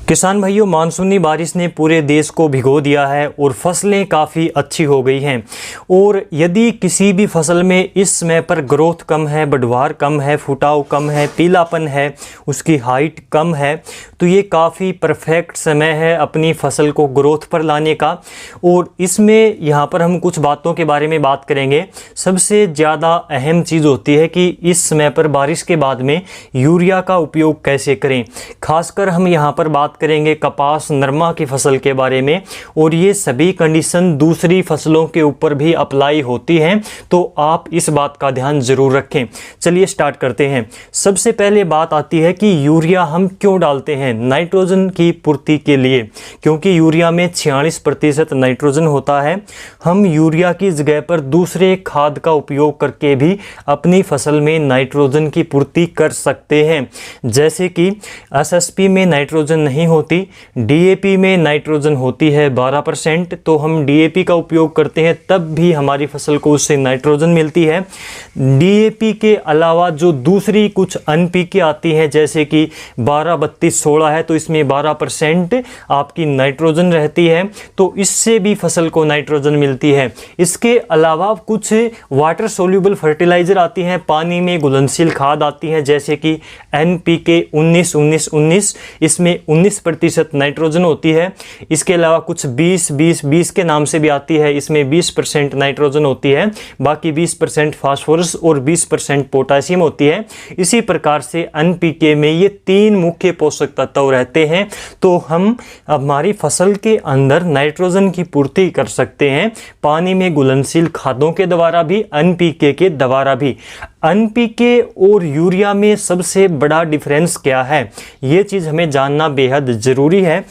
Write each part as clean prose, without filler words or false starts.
किसान भाइयों, मानसूनी बारिश ने पूरे देश को भिगो दिया है और फसलें काफ़ी अच्छी हो गई हैं। और यदि किसी भी फसल में इस समय पर ग्रोथ कम है, बढ़वार कम है, फुटाव कम है, पीलापन है, उसकी हाइट कम है, तो ये काफ़ी परफेक्ट समय है अपनी फसल को ग्रोथ पर लाने का। और इसमें यहाँ पर हम कुछ बातों के बारे में बात करेंगे। सबसे ज़्यादा अहम चीज़ होती है कि इस समय पर बारिश के बाद में यूरिया का उपयोग कैसे करें। खासकर हम यहाँ पर बात करेंगे कपास, नरमा की फसल के बारे में। और ये सभी कंडीशन दूसरी फसलों के ऊपर भी अप्लाई होती हैं, तो आप इस बात का ध्यान जरूर रखें। चलिए स्टार्ट करते हैं। सबसे पहले बात आती है कि यूरिया हम क्यों डालते हैं। नाइट्रोजन की पूर्ति के लिए, क्योंकि यूरिया में 46% नाइट्रोजन होता है। हम यूरिया की जगह पर दूसरे खाद का उपयोग करके भी अपनी फसल में नाइट्रोजन की पूर्ति कर सकते हैं। जैसे कि एसएसपी में नाइट्रोजन नहीं होती, डीएपी में नाइट्रोजन होती है 12%, तो हम डीएपी का उपयोग करते हैं, तब भी हमारी फसल को उससे नाइट्रोजन मिलती है। डीएपी के अलावा जो दूसरी कुछ एनपीके आती है, जैसे कि 12, 32, 16 है, तो इसमें 12% आपकी नाइट्रोजन रहती है, तो इससे भी फसल को नाइट्रोजन मिलती है। इसके अलावा कुछ वाटर सोल्यूबल फर्टिलाइजर आती हैं, पानी में घुलनशील खाद आती हैं, जैसे कि एनपीके 19-19-19, इसमें 19% नाइट्रोजन होती है। इसके अलावा कुछ 20-20-20 के नाम से भी आती है, इसमें 20% नाइट्रोजन होती है, बाकी 20% फास्फोरस और 20% पोटासियम होती है। इसी प्रकार से एनपीके में ये 3 मुख्य पोषक तत्व रहते हैं, तो हम हमारी फसल के अंदर नाइट्रोजन की पूर्ति कर सकते हैं पानी में घुलनशील खादों के द्वारा भी, एनपीके के द्वारा भी। एनपीके और यूरिया में सबसे बड़ा डिफरेंस क्या है, ये चीज़ हमें जानना बेहद ज़रूरी है।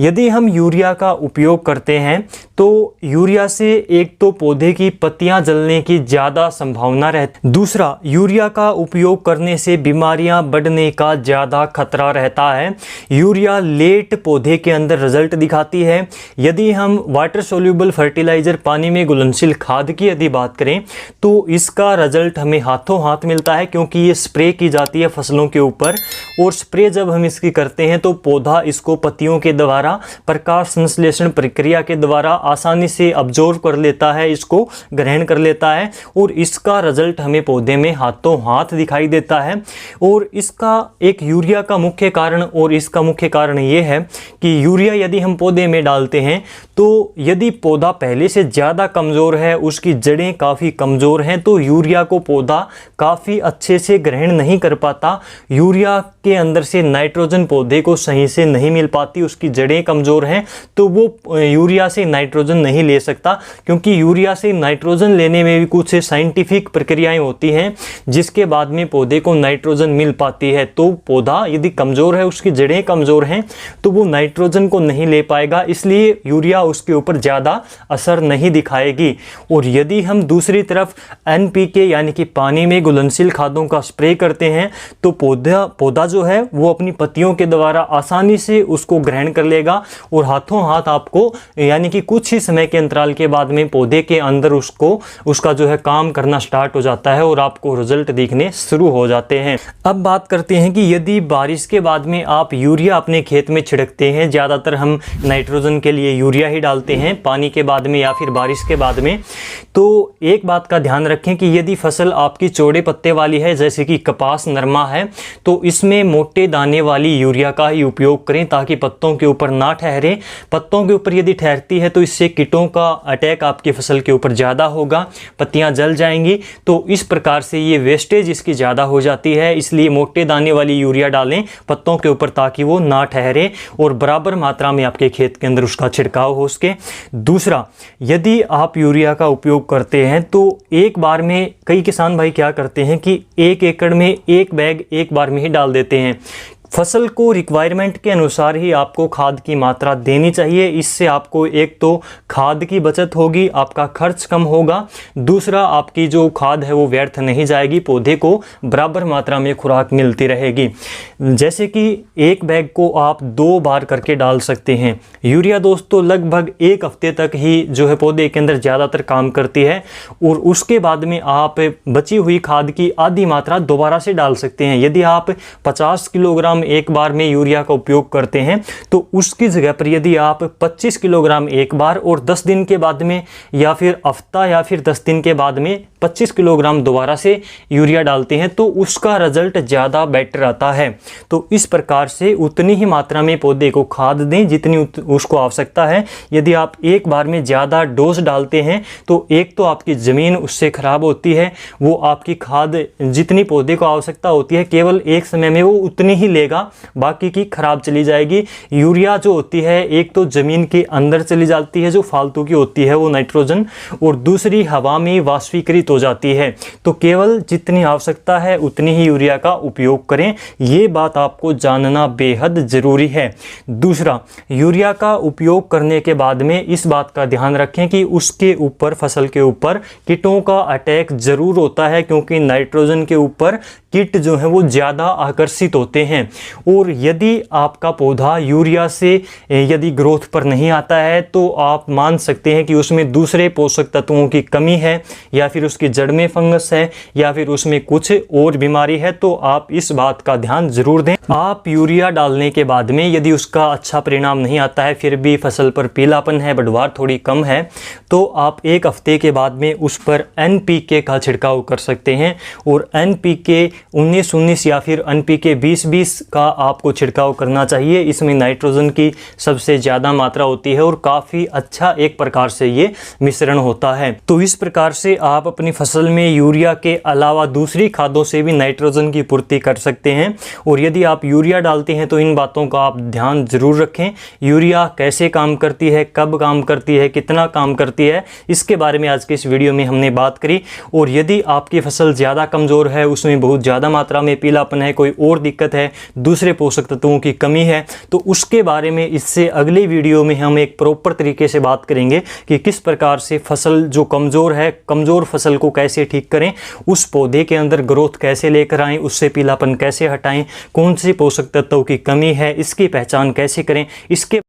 यदि हम यूरिया का उपयोग करते हैं तो यूरिया से एक तो पौधे की पत्तियां जलने की ज़्यादा संभावना रहती, दूसरा यूरिया का उपयोग करने से बीमारियां बढ़ने का ज़्यादा खतरा रहता है। यूरिया लेट पौधे के अंदर रिजल्ट दिखाती है। यदि हम वाटर सोल्यूबल फर्टिलाइज़र, पानी में घुलनशील खाद की यदि बात करें, तो इसका रिजल्ट हमें हाथों हाथ मिलता है, क्योंकि ये स्प्रे की जाती है फसलों के ऊपर। और स्प्रे जब हम इसकी करते हैं तो पौधा इसको पत्तियों के द्वारा प्रकाश संश्लेषण प्रक्रिया के द्वारा आसानी से अब्जॉर्व कर लेता है, इसको ग्रहण कर लेता है, और इसका रिजल्ट हमें पौधे में हाथों हाथ दिखाई देता है। और इसका एक यूरिया का मुख्य कारण, और इसका मुख्य कारण ये है कि यूरिया यदि हम पौधे में डालते हैं तो यदि पौधा पहले से ज़्यादा कमज़ोर है, उसकी जड़ें काफ़ी कमज़ोर हैं, तो यूरिया को पौधा काफ़ी अच्छे से ग्रहण नहीं कर पाता। यूरिया के अंदर से नाइट्रोजन पौधे को सही से नहीं मिल पाती, उसकी जड़ें कमज़ोर हैं, तो वो यूरिया से नाइट्रोजन नहीं ले सकता। क्योंकि यूरिया से नाइट्रोजन लेने में भी कुछ साइंटिफिक प्रक्रियाएं होती हैं, जिसके बाद में पौधे को नाइट्रोजन मिल पाती है। तो पौधा यदि कमज़ोर है, उसकी जड़ें कमज़ोर हैं, तो वो नाइट्रोजन को नहीं ले पाएगा, इसलिए यूरिया उसके ऊपर ज़्यादा असर नहीं दिखाएगी। और यदि हम दूसरी तरफ एनपीके यानी कि पानी में घुलनशील खादों का स्प्रे करते हैं, तो पौधा जो है वो अपनी पत्तियों के द्वारा आसानी से उसको ग्रहण कर लेगा, और हाथों हाथ आपको यानी कि कुछ ही समय के अंतराल के बाद में पौधे के अंदर उसका जो है काम करना स्टार्ट हो जाता है, और आपको रिजल्ट दिखने शुरू हो जाते हैं। अब बात करते हैं कि यदि बारिश के बाद में आप यूरिया अपने खेत में छिड़कते हैं, ज़्यादातर हम नाइट्रोजन के लिए यूरिया ही डालते हैं पानी के बाद में या फिर बारिश के बाद में, तो एक बात का ध्यान रखें कि यदि फसल आपकी चौड़े पत्ते वाली है, जैसे कि कपास, नरमा है, तो इसमें मोटे दाने वाली यूरिया का ही उपयोग करें, ताकि पत्तों के ऊपर ना ठहरे। पत्तों के ऊपर यदि ठहरती है तो इससे कीटों का अटैक आपकी फसल के ऊपर ज़्यादा होगा, पत्तियां जल जाएंगी, तो इस प्रकार से ये वेस्टेज इसकी ज़्यादा हो जाती है। इसलिए मोटे दाने वाली यूरिया डालें पत्तों के ऊपर, ताकि वो ना ठहरे और बराबर मात्रा में आपके खेत के अंदर उसका छिड़काव हो सके। दूसरा, यदि आप यूरिया का उपयोग करते हैं तो एक बार में, कई किसान भाई क्या करते हैं कि 1 एकड़ में 1 बैग एक बार में ही डाल देते हैं। फसल को रिक्वायरमेंट के अनुसार ही आपको खाद की मात्रा देनी चाहिए। इससे आपको एक तो खाद की बचत होगी, आपका खर्च कम होगा, दूसरा आपकी जो खाद है वो व्यर्थ नहीं जाएगी, पौधे को बराबर मात्रा में खुराक मिलती रहेगी। जैसे कि 1 बैग को आप 2 बार करके डाल सकते हैं। यूरिया दोस्तों लगभग 1 हफ्ते तक ही जो है पौधे के अंदर ज़्यादातर काम करती है, और उसके बाद में आप बची हुई खाद की आधी मात्रा दोबारा से डाल सकते हैं। यदि आप 50 किलोग्राम किलोग्राम एक बार में यूरिया का उपयोग करते हैं तो उसकी जगह पर यदि आप 25 किलोग्राम एक बार और 10 दिन के बाद में या फिर हफ्ता या फिर 10 दिन के बाद में 25 किलोग्राम दोबारा से यूरिया डालते हैं तो उसका रिजल्ट ज़्यादा बेटर आता है। तो इस प्रकार से उतनी ही मात्रा में पौधे को खाद दें जितनी उसको आवश्यकता है। यदि आप एक बार में ज़्यादा डोज डालते हैं तो एक तो आपकी ज़मीन उससे ख़राब होती है, वो आपकी खाद जितनी पौधे को आवश्यकता होती है केवल एक समय में वो उतनी ही लेगा, बाकी की खराब चली जाएगी। यूरिया जो होती है एक तो ज़मीन के अंदर चली जाती है जो फालतू की होती है वो नाइट्रोजन, और दूसरी हवा में वाष्पीकृत हो जाती है। तो केवल जितनी आवश्यकता है उतनी ही यूरिया का उपयोग करें, ये बात आपको जानना बेहद ज़रूरी है। दूसरा, यूरिया का उपयोग करने के बाद में इस बात का ध्यान रखें कि उसके ऊपर, फसल के ऊपर कीटों का अटैक ज़रूर होता है, क्योंकि नाइट्रोजन के ऊपर कीट जो है वो ज़्यादा आकर्षित होते हैं। और यदि आपका पौधा यूरिया से यदि ग्रोथ पर नहीं आता है तो आप मान सकते हैं कि उसमें दूसरे पोषक तत्वों की कमी है, या फिर उसकी जड़ में फंगस है, या फिर उसमें कुछ और बीमारी है। तो आप इस बात का ध्यान ज़रूर दें। आप यूरिया डालने के बाद में यदि उसका अच्छा परिणाम नहीं आता है, फिर भी फसल पर पीलापन है, बढ़वार थोड़ी कम है, तो आप एक हफ्ते के बाद में उस पर NPK का छिड़काव कर सकते हैं। और NPK 19-19 या फिर NPK 20-20 का आपको छिड़काव करना चाहिए। इसमें नाइट्रोजन की सबसे ज़्यादा मात्रा होती है और काफ़ी अच्छा एक प्रकार से ये मिश्रण होता है। तो इस प्रकार से आप अपनी फसल में यूरिया के अलावा दूसरी खादों से भी नाइट्रोजन की पूर्ति कर सकते हैं। और यदि आप यूरिया डालते हैं तो इन बातों का आप ध्यान ज़रूर रखें। यूरिया कैसे काम करती है, कब काम करती है, कितना काम करती है, इसके बारे में आज के इस वीडियो में हमने बात करी। और यदि आपकी फसल ज़्यादा कमज़ोर है, उसमें बहुत ज़्यादा मात्रा में पीलापन है, कोई और दिक्कत है, दूसरे पोषक तत्वों की कमी है, तो उसके बारे में इससे अगले वीडियो में हम एक प्रॉपर तरीके से बात करेंगे कि किस प्रकार से फसल जो कमज़ोर है, कमज़ोर फसल को कैसे ठीक करें, उस पौधे के अंदर ग्रोथ कैसे लेकर आएँ, उससे पीलापन कैसे हटाएं, कौन से पोषक तत्वों की कमी है इसकी पहचान कैसे करें, इसके